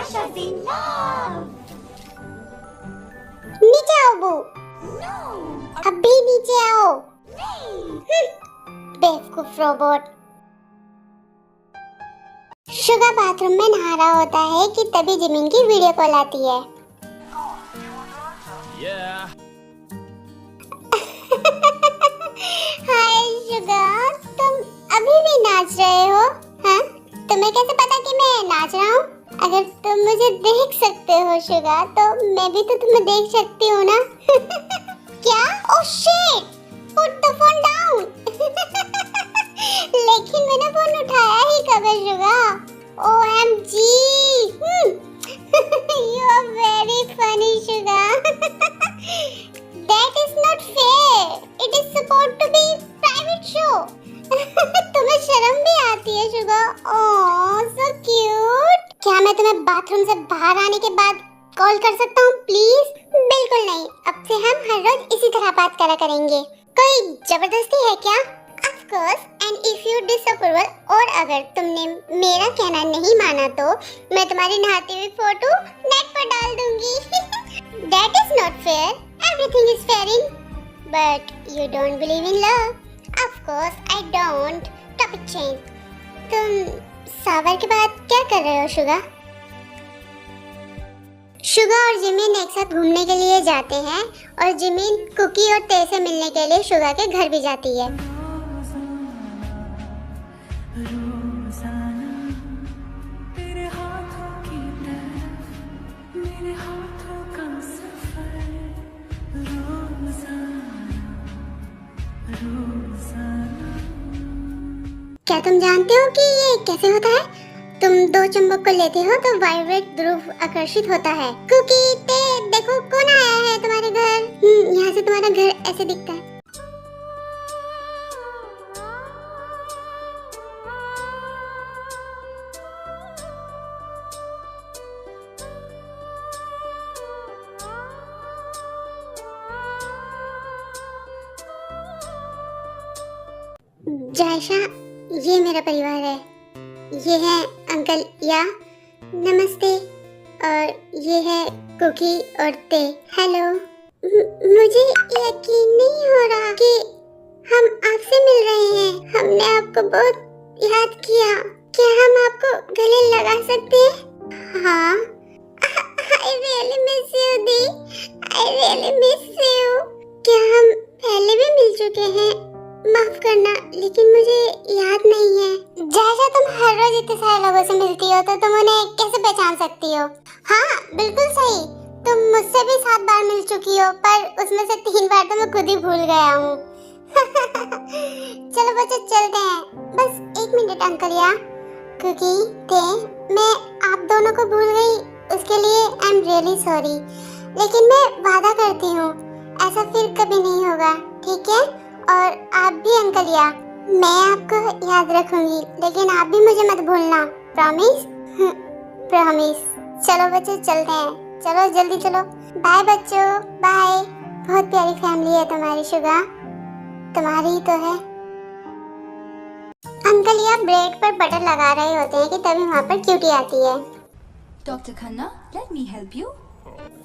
Dasha's in love. नीचे आओ बू। No. अभी नीचे आओ। नहीं। बेवकूफ रोबोट। शुगा बाथरूम में नहा रहा होता है कि तभी जिमिन की वीडियो कॉल आती है। हाय शुगा, तुम अभी भी नाच रहे हो? हाँ? तुम्हें कैसे पता कि मैं नाच रहा हूँ? अगर तुम मुझे देख सकते हो शुगा, तो मैं भी तो तुम्हें देख सकती हूँ ना? क्या? Oh shit! Put the phone down! लेकिन मैंने फोन उठाया ही कब है Suga? OMG! You are very funny Suga. That is not fair. It is supposed to be private show. तुम्हें शर्म भी आती है शुगा? Oh, so cute. क्या मैं तुम्हें बाथरूम से बाहर आने के बाद कॉल कर सकता हूँ प्लीज? बिल्कुल नहीं, अब से हम हर रोज इसी तरह बात करा करेंगे। कोई जबरदस्ती है क्या? Of course, and if you disapproval, और अगर तुमने मेरा कहना नहीं माना तो मैं तुम्हारी नहाती हुई फोटो नेट पर डाल दूंगी। That is not fair. Everything is fair in, but you don't believe in love. Of course, I don't. Topic change. तुम सावर के बाद क्या कर रहे हो शुगा? शुगा और जिमिन एक साथ घूमने के लिए जाते हैं और जिमिन कुकी और ते से मिलने के लिए शुगा के घर भी जाती है। क्या तुम जानते हो कि ये कैसे होता है? तुम दो चुंबक को लेते हो तो वाइब्रेट ध्रुव आकर्षित होता है। कुकी, ते, देखो कौन आया है तुम्हारे घर। यहाँ से तुम्हारा घर ऐसे दिखता है। जायशा, ये मेरा परिवार है। ये है अंकल या, नमस्ते। और ये है कुकी और ते। हेलो। मुझे यकीन नहीं हो रहा कि हम आपसे मिल रहे हैं। हमने आपको बहुत याद किया। क्या हम आपको गले लगा सकते हैं? हाँ। I really miss you the. I really miss you। क्या हम पहले भी मिल चुके हैं? माफ करना, लेकिन मुझे याद नहीं है। जायशा, तुम हर रोज इतने सारे लोगों से मिलती हो तो तुम उन्हें कैसे पहचान सकती हो? हाँ, बिल्कुल सही। तुम मुझसे भी 7 बार मिल चुकी हो, पर उसमें से 3 बार तो मैं खुद ही भूल गया हूँ। चलो बच्चे, चलते हैं। बस 1 मिनट अंकल या। क्योंकि ते, मैं आप दोनों को भूल गई, उसके लिए आई एम रियली सॉरी। लेकिन मैं वादा करती हूँ ऐसा फिर कभी नहीं होगा, ठीक है? और आप भी अंकल या, मैं आपको याद रखूंगी, लेकिन आप भी मुझे मत भूलना। प्रॉमिस? प्रॉमिस। चलो बच्चे, चलते हैं। चलो जल्दी चलो। बाय बच्चों, बाय। बहुत प्यारी फैमिली है तुम्हारी शुगा, तुम्हारी ही तो है। अंकल या ब्रेड पर बटर लगा रहे होते हैं कि तभी वहाँ पर क्यूटी आती है। Dr. Khanna, let me help you.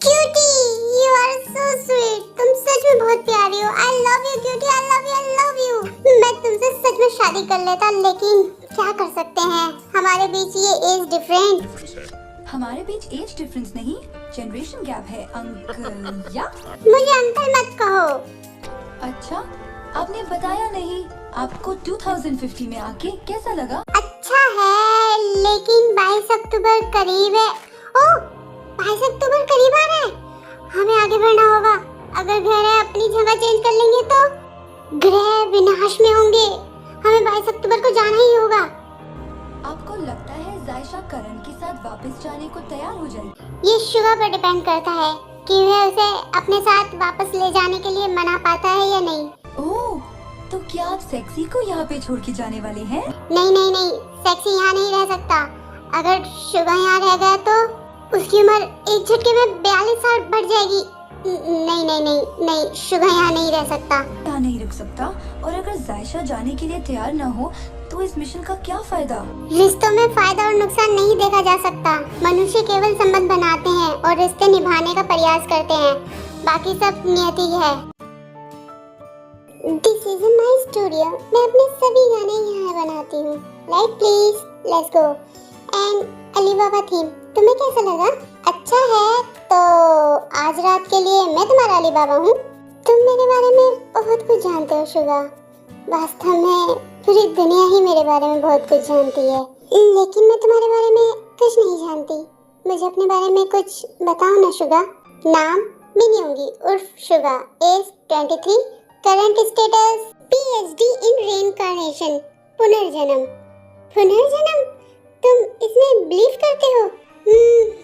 Cutie, you are so sweet. तुम सच में बहुत प्यारी हो। I love you cutie, I love you, I love you. मैं तुमसे सच में शादी कर लेता, लेकिन क्या कर सकते हैं, हमारे बीच ये एज डिफरेंट। हमारे बीच एज डिफरेंस नहीं, जनरेशन गैप है अंकल या। मुझे अंकल मत कहो। अच्छा, आपने बताया नहीं। आपको 2050 में आके कैसा लगा? अच्छा है, लेकिन 22 अक्टूबर करीब है। ओह, 22 अक्टूबर करीब आ रहा है। हमें आगे बढ़ना होगा। अगर ग्रह अपनी जगह चेंज कर लेंगे तो ग्रह विनाश में होंगे। हमें 22 अक्टूबर को जाना ही होगा। आपको लगता है जायशा करण के साथ वापस जाने को तैयार हो जाएगी? ये शुगा पर डिपेंड करता है कि वह उसे अपने साथ वापस ले जाने के लिए मना पाता है या नहीं। ओह, तो क्या आप सेक्सी को यहाँ पे छोड़ के जाने वाले हैं? नहीं नहीं नहीं, सेक्सी यहाँ नहीं रह सकता। अगर शुगा यहाँ रह गया तो उसकी उम्र एक झटके में 42 साल बढ़ जाएगी। नहीं नहीं नहीं नहीं, शुगा यहाँ नहीं रह सकता। यहाँ नहीं रुक सकता, और अगर जायशा जाने के लिए तैयार न हो तो इस मिशन का क्या फायदा? रिश्तों में फायदा और नुकसान नहीं देखा जा सकता। मनुष्य केवल संबंध बनाते हैं और रिश्ते निभाने का प्रयास करते हैं, बाकी सब नियति है। This is my studio. मैं अपने सभी गाने यहाँ बनाती हूँ। Like please, let's go. And Ali Baba theme तुम्हें कैसा लगा? अच्छा है तो आज रात के लिए मैं तुम्हारा अली बाबा हूँ। तुम मेरे बारे में बहुत कुछ जानते हो शुगा। वास्तव में पूरी दुनिया ही मेरे बारे में बहुत कुछ जानती है, लेकिन मैं तुम्हारे बारे में कुछ नहीं जानती। मुझे अपने बारे में कुछ बताओ ना शुगा। नाम मिनी होंगी उर्फ Suga, age 23, current status PhD in reincarnation, पुनर्जन्म। पुनर्जन्म? तुम इसमें बिलीव करते हो?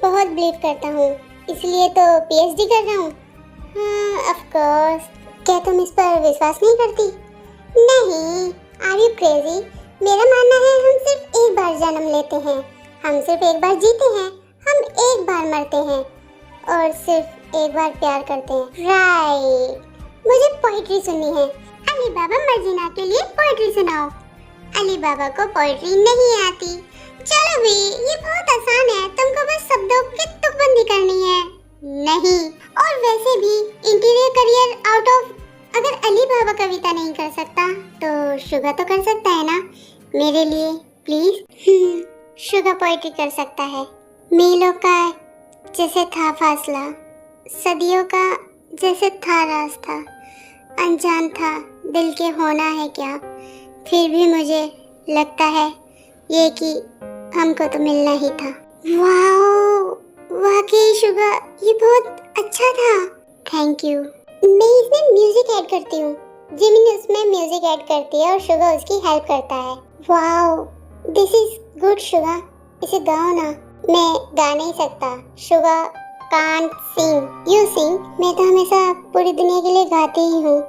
बहुत बिलीव करता हूँ, इसलिए तो PhD कर रहा हूँ। हाँ ऑफ कोर्स। क्या तुम इस पर विश्वास नहीं करती? नहीं, आर यू क्रेजी? मेरा मानना है हम सिर्फ एक बार जन्म लेते हैं, हम सिर्फ एक बार जीते हैं, हम एक बार मरते हैं और सिर्फ एक बार प्यार करते हैं। राइट। मुझे पोइट्री सुननी है। अली बाबा मर्जिना के लिए पोइट्री सुनाओ। अली बाबा को पोइट्री नहीं आती। चलो भी, ये बहुत आसान है, तुमको बस शब्दों की तुकबंदी करनी है। नहीं, और वैसे भी इंटीरियर करियर आउट ऑफ, अगर अली बाबा कविता नहीं कर सकता तो शुगा तो कर सकता है ना मेरे लिए, प्लीज। शुगा पोइट्री कर सकता है। मीलों का जैसे था फासला, सदियों का जैसे था रास्ता, अनजान था दिल के होना है क्या, फिर भी मुझे लगता है ये कि हमको तो मिलना ही था। वाओ, वाकई शुगा ये बहुत अच्छा था। Thank you. मैं इसमें म्यूजिक ऐड करती हूँ। जिमिन उसमें म्यूजिक ऐड करती है और शुगा उसकी हेल्प करता है। Wow, this is good Suga. इसे गाओ ना। मैं गा नहीं सकता। Suga can't Singh, you sing. मैं तो हमेशा पूरी दुनिया के लिए गाती ही हूँ,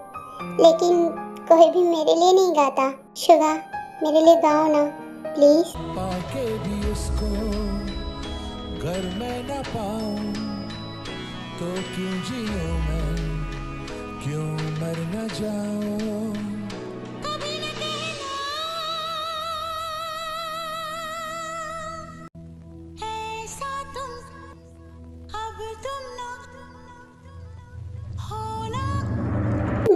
लेकिन कोई भी मेरे लिए नहीं गाता। शुगा मेरे लिए गाओ ना प्लीज। पाके भी उसको घर में न पाऊं तो क्यों जियो मैं, क्यों मर न जाऊं।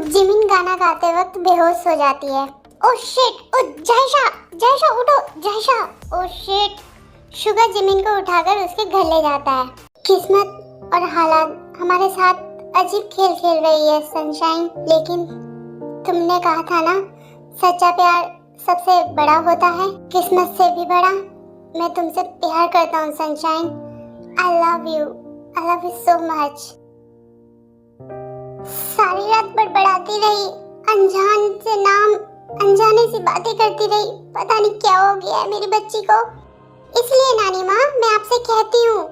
जिमिन गाना गाते वक्त बेहोश हो जाती है। ओह शिट, ओ जायशा, जायशा उठो, Jaysha. Oh shit. Suga Jimin को उठाकर उसके घर ले जाता है। किस्मत और हालात हमारे साथ अजीब खेल खेल रही है सनशाइन, लेकिन तुमने कहा था ना सच्चा प्यार सबसे बड़ा होता है, किस्मत से भी बड़ा। मैं तुमसे प्यार करता हूँ sunshine. I love you so much. सारी रात बड़बड़ाती रही, अनजान से नाम, अनजाने सी बातें करती रही। पता नहीं क्या हो गया है मेरी बच्ची को। इसलिए नानी माँ मैं आपसे कहती हूँ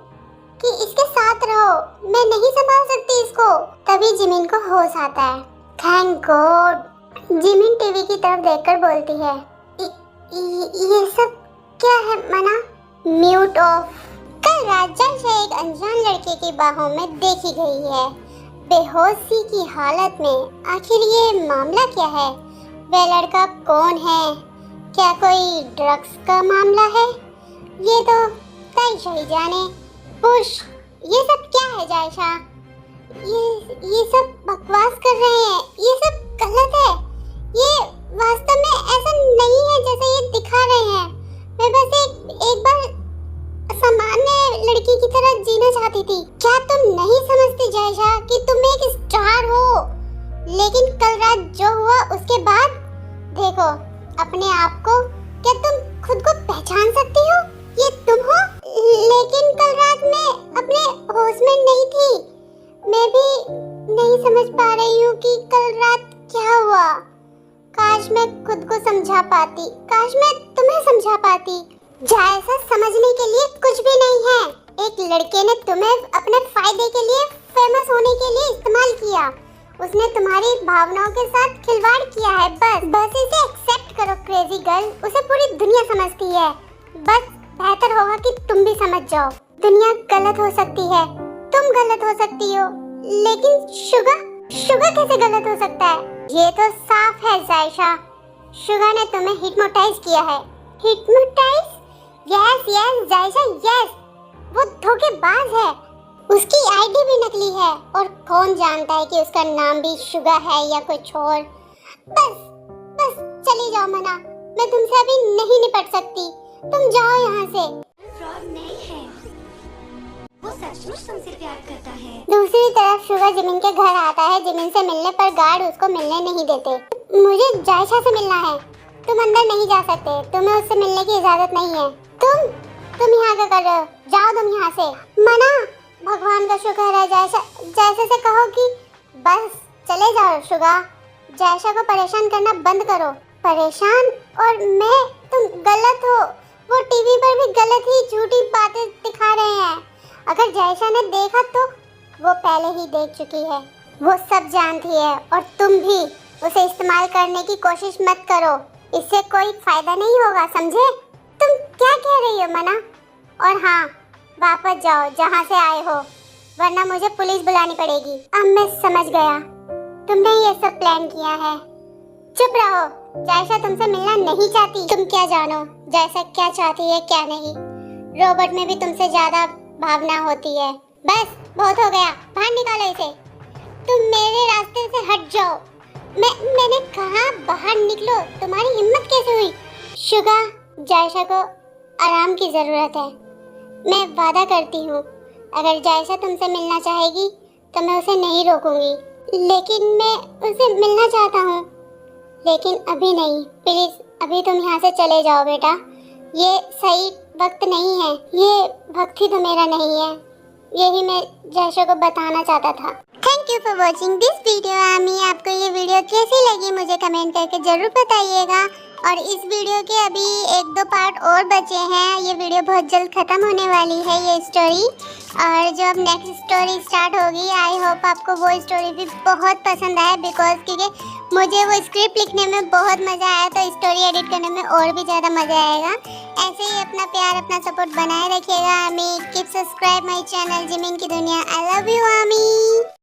कि इसके साथ रहो, मैं नहीं संभाल सकती इसको। तभी जिमिन को होश आता है। Thank God. जिमिन टीवी की तरफ देखकर बोलती है, ये सब क्या है मना? Mute of. कल रात जायशा एक अनजान लड़के की बाहों में देखी गई है, बेहोशी की हालत में। आखिर ये मामला क्या है? वह लड़का कौन है? क्या कोई ड्रग्स का मामला है? ये तो जायशा ही जाने। पुश, ये सब क्या है जायशा? ये सब बकवास कर रहे हैं, ये सब गलत है। ये वास्तव में ऐसा नहीं है जैसा ये दिखा रहे हैं। मैं बस एक बार सामान्य लड़की की तरह जीना चाहती थी। क्या तुम नहीं समझती जायशा कि तुम एक स्टार हो? लेकिन कल रात जो हुआ उसके बाद देखो अपने आप को। क्या तुम खुद को पहचान सकती हो? ये तुम हो? लेकिन कल रात मैं अपने होश में नहीं थी। मैं भी नहीं समझ पा रही हूँ कि कल रात क्या हुआ। काश मैं खुद को समझा पाती, काश मैं तुम्हें समझा पाती। जायशा समझने के लिए कुछ भी नहीं है। एक लड़के ने तुम्हें अपने फायदे के लिए, फेमस होने के लिए इस्तेमाल किया। उसने तुम्हारी भावनाओं के साथ खिलवाड़ किया है। बस इसे एक्सेप्ट करो क्रेजी गर्ल। उसे पूरी दुनिया समझती है। बस बेहतर होगा कि तुम भी समझ जाओ। दुनिया गलत हो सकती है, तुम गलत हो सकती हो, लेकिन शुगा कैसे गलत हो सकता है? ये तो साफ है जायशा, शुगा ने तुम्हें हिप्नोटाइज किया है। हिप्नोटाइज? Yes Jaysha yes. वो धोखेबाज है। उसकी आईडी भी नकली है और कौन जानता है कि उसका नाम भी शुगा है या कुछ और। बस बस चली जाओ मना, मैं तुमसे अभी नहीं निपट सकती, तुम जाओ यहाँ से। फ्रॉड नहीं है, वो सचमुच तुमसे प्यार करता है। दूसरी तरफ शुगा जिमिन के घर आता है। जिमिन से मिलने पर गार्ड उसको मिलने नहीं देते। मुझे जायशा से मिलना है, तुम अंदर नहीं जा सकते, तुम्हें उससे मिलने की इजाजत नहीं है। तुम यहाँ क्या कर रहे हो? जाओ तुम यहाँ से। मना, भगवान का शुक्र है जायशा से कहो कि बस चले जाओ। शुगा, जायशा को परेशान करना बंद करो। परेशान? और मैं? तुम गलत हो, वो टीवी पर भी गलत ही झूठी बातें दिखा रहे हैं। अगर जायशा ने देखा तो वो पहले ही देख चुकी है, वो सब जानती है। और तुम भी उसे इस्तेमाल करने की कोशिश मत करो, इससे कोई फायदा नहीं होगा, समझे? तुम क्या कह रही हो मना? और हाँ, वापस जाओ जहाँ से आए हो, वरना मुझे पुलिस बुलानी पड़ेगी। अब मैं समझ गया, तुमने ये सब प्लान किया है। चुप रहो, जायशा तुमसे मिलना नहीं चाहती। तुम क्या जानो जायशा क्या चाहती है क्या नहीं। रॉबर्ट में भी तुमसे ज्यादा भावना होती है। बस बहुत हो गया, बाहर निकालो इसे। तुम मेरे रास्ते से हट जाओ। मैंने कहा बाहर निकलो, तुम्हारी हिम्मत कैसे हुई? शुगा, जायशा को आराम की जरूरत है। मैं वादा करती हूँ, अगर जायशा तुमसे मिलना चाहेगी तो मैं उसे नहीं रोकूंगी। लेकिन मैं उसे मिलना चाहता हूँ, लेकिन अभी नहीं। प्लीज अभी तुम यहाँ से चले जाओ बेटा, ये सही वक्त नहीं है, ये वक्त ही तो मेरा नहीं है। यही मैं जायशा को बताना चाहता था। Thank you for watching this video. आमी, आपको ये वीडियो कैसी लगी मुझे कमेंट करके जरूर बताइएगा। और इस वीडियो के अभी 1-2 पार्ट और बचे हैं। ये वीडियो बहुत जल्द ख़त्म होने वाली है ये स्टोरी, और जो अब नेक्स्ट स्टोरी स्टार्ट होगी, आई होप आपको वो स्टोरी भी बहुत पसंद आए, बिकॉज क्योंकि मुझे वो स्क्रिप्ट लिखने में बहुत मज़ा आया, तो स्टोरी एडिट करने में और भी ज़्यादा मज़ा आएगा। ऐसे ही अपना प्यार, अपना सपोर्ट बनाए रखिएगा। आमी, keep subscribe my channel Jimin की दुनिया। I love you.